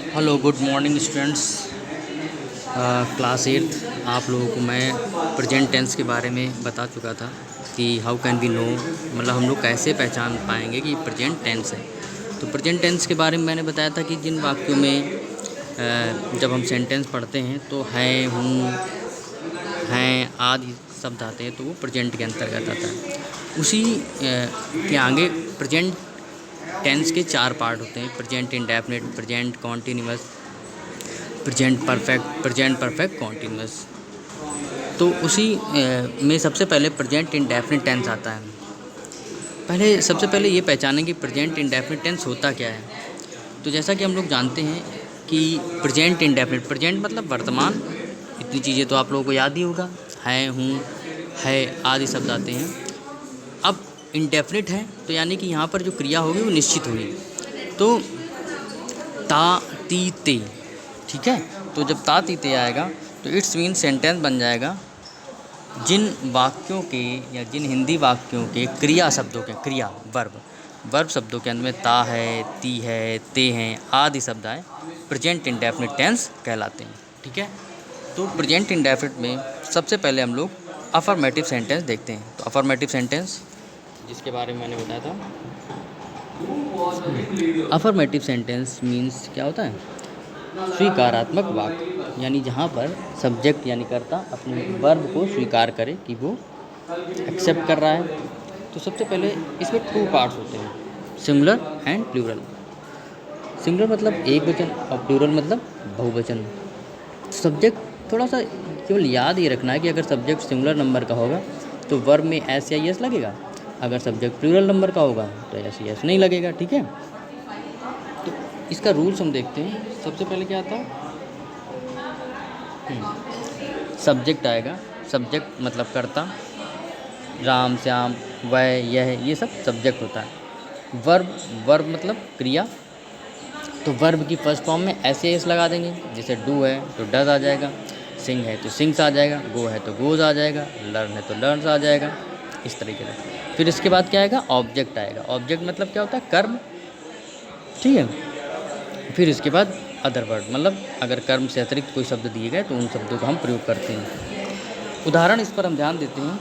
Hello good morning students. Class eighth आप लोगों को मैं प्रेजेंट टेंस के बारे में बता चुका था कि हाउ कैन वी नो, मतलब हम लोग कैसे पहचान पाएंगे कि प्रेजेंट टेंस है। तो प्रेजेंट टेंस के बारे में मैंने बताया था कि जिन वाक्यों में जब हम सेंटेंस पढ़ते हैं तो है, हूँ, हैं आदि शब्द आते हैं तो वो प्रेजेंट के अंतर्गत आता है। उसी के आगे प्रेजेंट टेंस के 4 पार्ट होते हैं: present indefinite, present continuous, present perfect continuous. तो उसी में सबसे पहले प्रेजेंट इंडेफिनिट टेंस आता है। सबसे पहले ये पहचानें कि प्रेजेंट इंडेफिनिट टेंस होता क्या है। तो जैसा कि हम लोग जानते हैं कि प्रेजेंट इंडेफिनिट, प्रेजेंट मतलब वर्तमान, इतनी चीज़ें तो आप लोगों को याद ही होगा, है, हूँ, है आदि शब्द आते हैं। अब इंडेफिनिट है तो यानी कि यहाँ पर जो क्रिया होगी वो निश्चित होगी। तो ता, ती, ते, ठीक है। तो जब ता ती ते आएगा तो इट्स मीन सेंटेंस बन जाएगा जिन वाक्यों के या जिन हिंदी वाक्यों के क्रिया शब्दों के, क्रिया वर्ब शब्दों के अंत में ता है, ती है, ते हैं आदि शब्द आए, प्रेजेंट इंडेफिनिट टेंस कहलाते हैं। ठीक है। तो प्रेजेंट इंडेफिनिट में सबसे पहले हम लोग अफर्मेटिव सेंटेंस देखते हैं। तो अफर्मेटिव सेंटेंस जिसके बारे में मैंने बताया था, अफर्मेटिव सेंटेंस मीन्स क्या होता है, स्वीकारात्मक वाक्य, यानी जहाँ पर सब्जेक्ट यानी कर्ता अपने वर्ब को स्वीकार करे कि वो एक्सेप्ट कर रहा है। तो सबसे पहले इसमें 2 पार्ट्स होते हैं, सिंगुलर एंड प्लूरल। सिंगुलर मतलब एक वचन और प्लूरल मतलब बहुवचन। सब्जेक्ट थोड़ा सा केवल याद ये रखना है कि अगर सब्जेक्ट सिंगुलर नंबर का होगा तो वर्ब में एस या यस लगेगा, अगर सब्जेक्ट प्लूरल नंबर का होगा तो एस यस नहीं लगेगा। ठीक है। तो इसका रूल्स हम देखते हैं। सबसे पहले क्या आता है, सब्जेक्ट आएगा, सब्जेक्ट मतलब कर्ता, राम, श्याम, वह, यह, ये सब सब्जेक्ट होता है। वर्ब मतलब क्रिया, तो वर्ब की फर्स्ट फॉर्म में ऐसे एस लगा देंगे, जैसे डू है तो डज आ जाएगा, सिंग है तो सिंग्स आ जाएगा, गो है तो गोज आ जाएगा, लर्न है तो लर्न्स आ जाएगा, इस तरीके से। फिर इसके बाद क्या आएगा, ऑब्जेक्ट आएगा। ऑब्जेक्ट मतलब क्या होता है, कर्म। ठीक है। फिर इसके बाद अदर वर्ड, मतलब अगर कर्म से अतिरिक्त कोई शब्द दिए गए तो उन शब्दों का हम प्रयोग करते हैं। उदाहरण इस पर हम ध्यान देते हैं।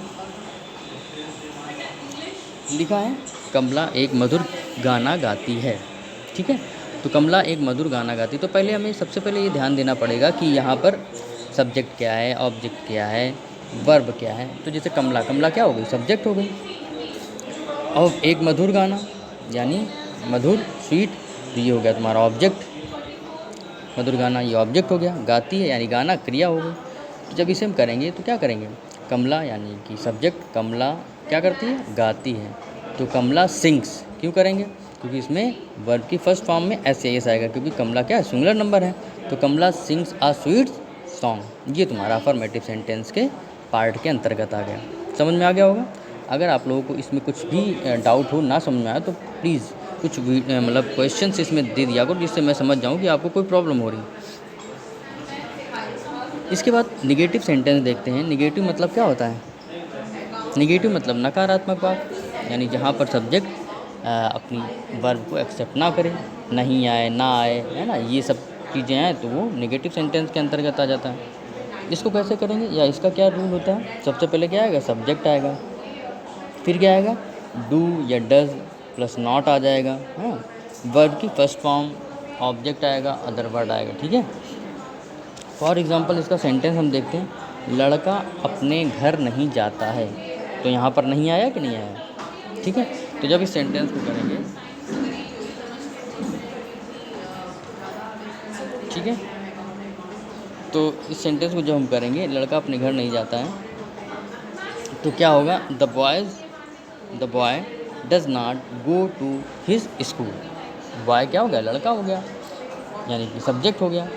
लिखा है कमला एक मधुर गाना गाती है। ठीक है। तो कमला एक मधुर गाना गाती, तो पहले हमें सबसे पहले ये ध्यान देना पड़ेगा कि यहाँ पर सब्जेक्ट क्या है, ऑब्जेक्ट क्या है, वर्ब क्या है। तो जैसे कमला, कमला क्या हो गई, सब्जेक्ट हो गई। और एक मधुर गाना यानी मधुर, स्वीट, तो ये हो गया तुम्हारा ऑब्जेक्ट। मधुर गाना ये ऑब्जेक्ट हो गया। गाती है यानी गाना, क्रिया हो गई। तो जब इसे हम करेंगे तो क्या करेंगे, कमला यानी कि सब्जेक्ट, कमला क्या करती है, गाती है। तो कमला सिंग्स क्यों करेंगे, क्योंकि इसमें वर्ब की फर्स्ट फॉर्म में एस एस आएगा, क्योंकि कमला क्या है, सिंगुलर नंबर है। तो कमला सिंग्स आ स्वीट सॉन्ग, ये तुम्हारा अफर्मेटिव सेंटेंस के पार्ट के अंतर्गत आ गया। समझ में आ गया होगा। अगर आप लोगों को इसमें कुछ भी डाउट हो, ना समझ में आया, तो प्लीज़ कुछ मतलब क्वेश्चंस इसमें दे दिया करो, जिससे मैं समझ जाऊँ कि आपको कोई प्रॉब्लम हो रही। इसके बाद निगेटिव सेंटेंस देखते हैं। निगेटिव मतलब क्या होता है, निगेटिव मतलब नकारात्मक वाक्य, यानी जहाँ पर सब्जेक्ट अपनी वर्ब को एक्सेप्ट ना करे, नहीं आए, ना आए, है ना, ये सब चीज़ें आए तो वो निगेटिव सेंटेंस के अंतर्गत आ जाता है। इसको कैसे करेंगे या इसका क्या रूल होता है, सबसे पहले क्या आएगा, सब्जेक्ट आएगा, फिर क्या आएगा, डू या डज प्लस नॉट आ जाएगा, हाँ, वर्ब की फर्स्ट फॉर्म, ऑब्जेक्ट आएगा, अदर वर्ड आएगा। ठीक है। फॉर एग्ज़ाम्पल इसका सेंटेंस हम देखते हैं, लड़का अपने घर नहीं जाता है। तो यहाँ पर नहीं आया कि नहीं आया। ठीक है। तो जब इस सेंटेंस को करेंगे, ठीक है, तो इस सेंटेंस को जब हम करेंगे, लड़का अपने घर नहीं जाता है, तो क्या होगा, the boy does not go to his school. Boy क्या हो गया, लड़का हो गया, यानी कि सब्जेक्ट हो गया।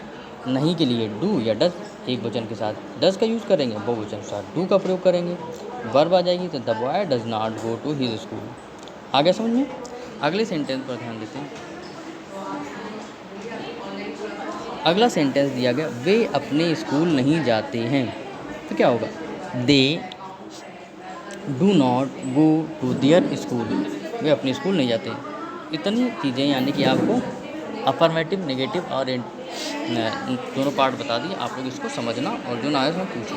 नहीं के लिए डू या डज एक वचन के साथ डज का यूज़ करेंगे, बहुवचन के साथ डू का प्रयोग करेंगे, वर्ब आ जाएगी। तो the boy does not go to his school. आ गया समझ में। अगले सेंटेंस पर ध्यान देते हैं। अगला सेंटेंस दिया गया, वे अपने स्कूल नहीं जाते हैं। तो क्या होगा, they do not go to their school. वे अपने स्कूल नहीं जाते। इतनी चीज़ें यानी कि आपको अफर्मेटिव, नेगेटिव और दोनों पार्ट बता दिए। आप लोग इसको समझना और जो ना आए उसमें पूछना।